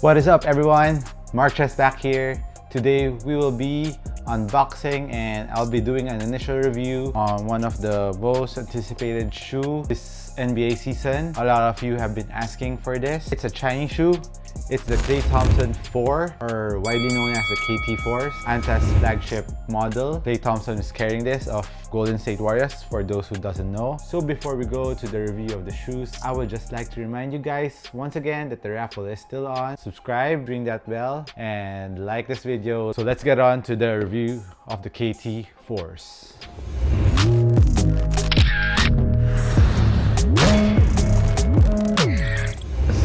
What is up everyone? Marches back here. Today we will be unboxing and I'll be doing an initial review on one of the most anticipated shoe this NBA season. A lot of you have been asking for this. It's a Chinese shoe. It's the Klay Thompson 4, or widely known as the KT4s, ANTA's flagship model. Klay Thompson is carrying this of Golden State Warriors, for those who doesn't know. So before we go to the review of the shoes, I would just like to remind you guys once again that the raffle is still on. Subscribe, ring that bell, and like this video. So let's get on to the review of the KT4s.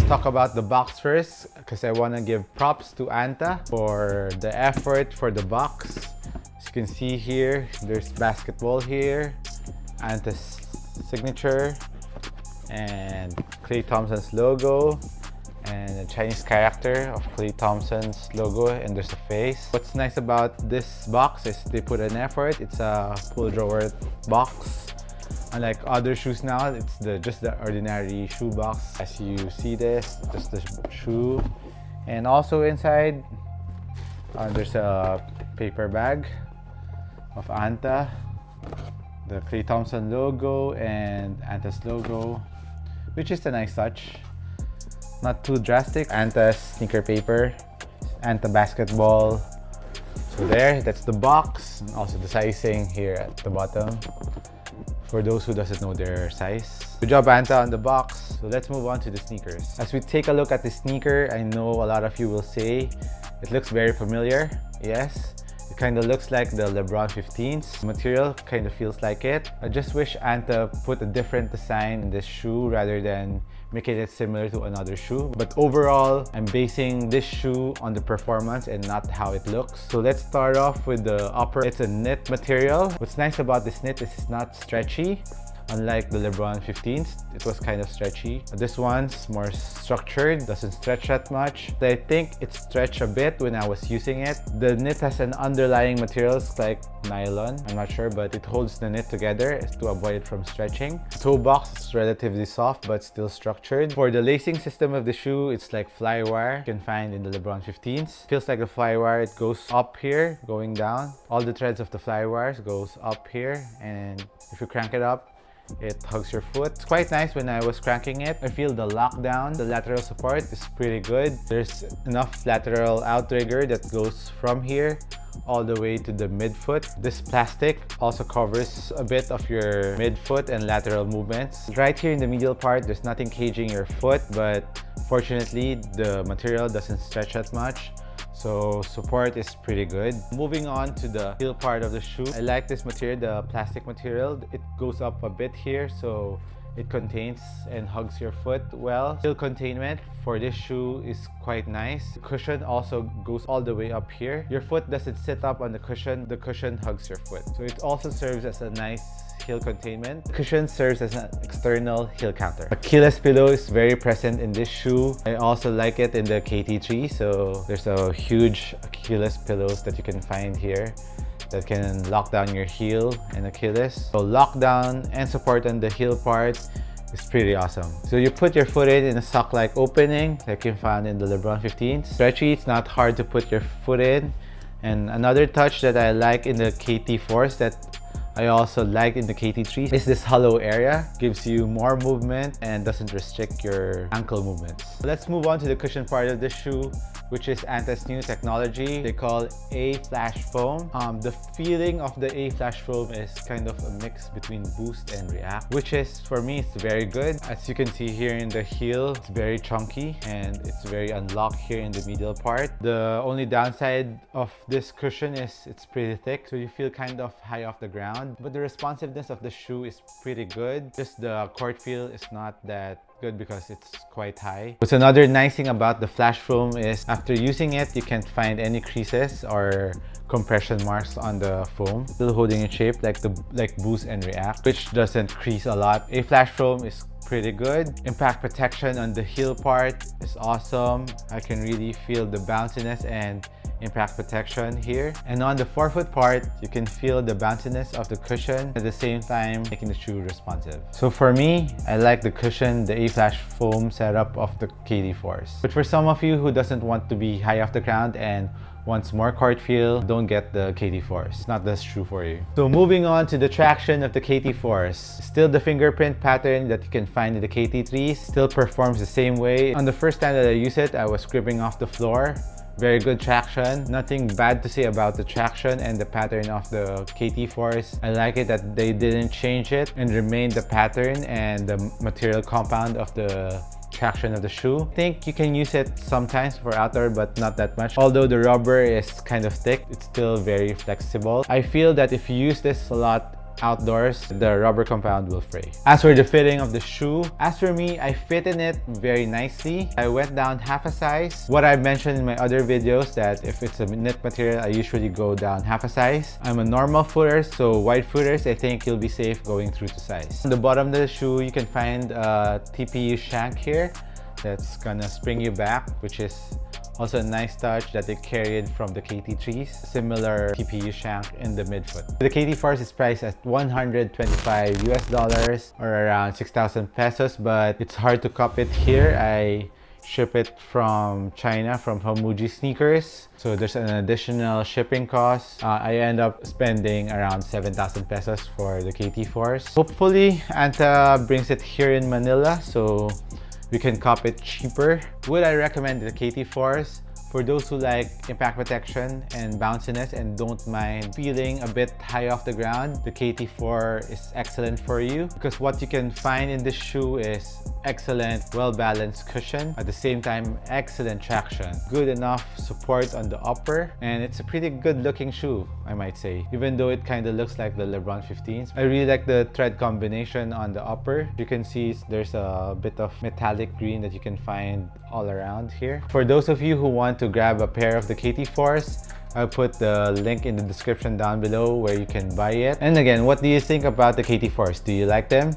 Talk about the box first because I want to give props to ANTA for the effort for the box. As you can see here, there's basketball here, ANTA's signature, and Klay Thompson's logo, and a Chinese character of Klay Thompson's logo, and there's a face. What's nice about this box is they put an effort. It's a pull drawer box. Unlike other shoes now, it's just the ordinary shoe box. As you see this, just the shoe. And also inside, there's a paper bag of ANTA, the Klay Thompson logo and ANTA's logo, which is a nice touch. Not too drastic. ANTA's sneaker paper, ANTA basketball. So there, that's the box. And also the sizing here at the bottom, for those who doesn't know their size. Good job ANTA on the box. So let's move on to the sneakers. As we take a look at the sneaker, I know a lot of you will say it looks very familiar. Yes, it kind of looks like the LeBron 15s. The material kind of feels like it. I just wish ANTA put a different design in this shoe rather than making it similar to another shoe. But overall, I'm basing this shoe on the performance and not how it looks. So let's start off with the upper. It's a knit material. What's nice about this knit is it's not stretchy. Unlike the LeBron 15s, it was kind of stretchy. This one's more structured, doesn't stretch that much. I think it stretched a bit when I was using it. The knit has an underlying materials like nylon, I'm not sure, but it holds the knit together to avoid it from stretching. The toe box is relatively soft but still structured. For the lacing system of the shoe, it's like fly wire you can find in the LeBron 15s. Feels like the fly wire, it goes up here, going down. All the threads of the fly wires goes up here, and if you crank it up, it hugs your foot. It's quite nice when I was cranking it. I feel the lockdown, the lateral support is pretty good. There's enough lateral outrigger that goes from here all the way to the midfoot. This plastic also covers a bit of your midfoot and lateral movements. Right here in the medial part, there's nothing caging your foot, but fortunately the material doesn't stretch that much. So support is pretty good. Moving on to the heel part of the shoe. I like this material, the plastic material. It goes up a bit here, so it contains and hugs your foot well. Heel containment for this shoe is quite nice. The cushion also goes all the way up here. Your foot doesn't sit up on the cushion hugs your foot. So it also serves as a nice heel containment. The cushion serves as an external heel counter. Achilles pillow is very present in this shoe. I also like it in the KT3, so there's a huge Achilles pillows that you can find here that can lock down your heel and Achilles. So lockdown and support on the heel part is pretty awesome. So you put your foot in a sock-like opening like you found in the LeBron 15s. Stretchy, it's not hard to put your foot in. And another touch that I like in the KT4s that I also like in the KT3 is this hollow area. Gives you more movement and doesn't restrict your ankle movements. Let's move on to the cushion part of the shoe, which is ANTA's new technology they call A-Flash Foam. The feeling of the A-Flash Foam is kind of a mix between boost and react, which is, for me, it's very good. As you can see here in the heel, it's very chunky and it's very unlocked here in the medial part. The only downside of this cushion is it's pretty thick, so you feel kind of high off the ground. But the responsiveness of the shoe is pretty good. Just the court feel is not that good because it's quite high. What's another nice thing about the flash foam is after using it, you can't find any creases or compression marks on the foam. Still holding its shape like boost and react, which doesn't crease a lot. A flash foam is pretty good. Impact protection on the heel part is awesome. I can really feel the bounciness and impact protection here. And on the forefoot part, you can feel the bounciness of the cushion at the same time making the shoe responsive. So for me, I like the cushion, the A-flash foam setup of the KT4s. But for some of you who doesn't want to be high off the ground and wants more court feel, don't get the KT4s. It's not the shoe for you. So moving on to the traction of the KT4s. Still the fingerprint pattern that you can find in the KT3s. Still performs the same way. On the first time that I used it, I was gripping off the floor. Very good traction. Nothing bad to say about the traction and the pattern of the KT4s. I like it that they didn't change it and remained the pattern and the material compound of the traction of the shoe. I think you can use it sometimes for outdoor, but not that much. Although the rubber is kind of thick, it's still very flexible. I feel that if you use this a lot outdoors, the rubber compound will fray. As for the fitting of the shoe, as for me, I fit in it very nicely. I went down half a size. What I've mentioned in my other videos, that if it's a knit material, I usually go down half a size. I'm a normal footer, so wide footers, I think you'll be safe going through to size. On the bottom of the shoe, you can find a TPU shank here that's gonna spring you back, which is also a nice touch that they carried from the KT3s. Similar TPU shank in the midfoot. The KT4s is priced at $125 US or around 6,000 pesos, but it's hard to cop it here. I ship it from China, from Homuji Sneakers. So there's an additional shipping cost. I end up spending around 7,000 pesos for the KT4s. Hopefully, ANTA brings it here in Manila, so we can cop it cheaper. Would I recommend the KT4s? For those who like impact protection and bounciness and don't mind feeling a bit high off the ground, the KT4 is excellent for you, because what you can find in this shoe is excellent, well-balanced cushion, at the same time excellent traction, good enough support on the upper, and it's a pretty good looking shoe, I might say, even though it kind of looks like the LeBron 15s. I really like the thread combination on the upper. You can see there's a bit of metallic green that you can find all around here. For those of you who want to grab a pair of the KT4s, I'll put the link in the description down below where you can buy it. And again, what do you think about the KT4s? Do you like them?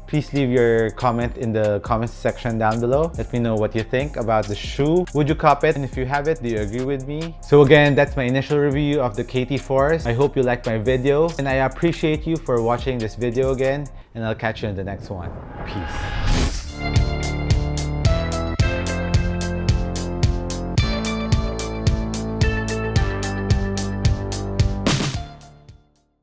Please leave your comment in the comments section down below. Let me know what you think about the shoe. Would you cop it? And if you have it, do you agree with me? So again, that's my initial review of the KT4s. I hope you liked my video, and I appreciate you for watching this video again, and I'll catch you in the next one. Peace.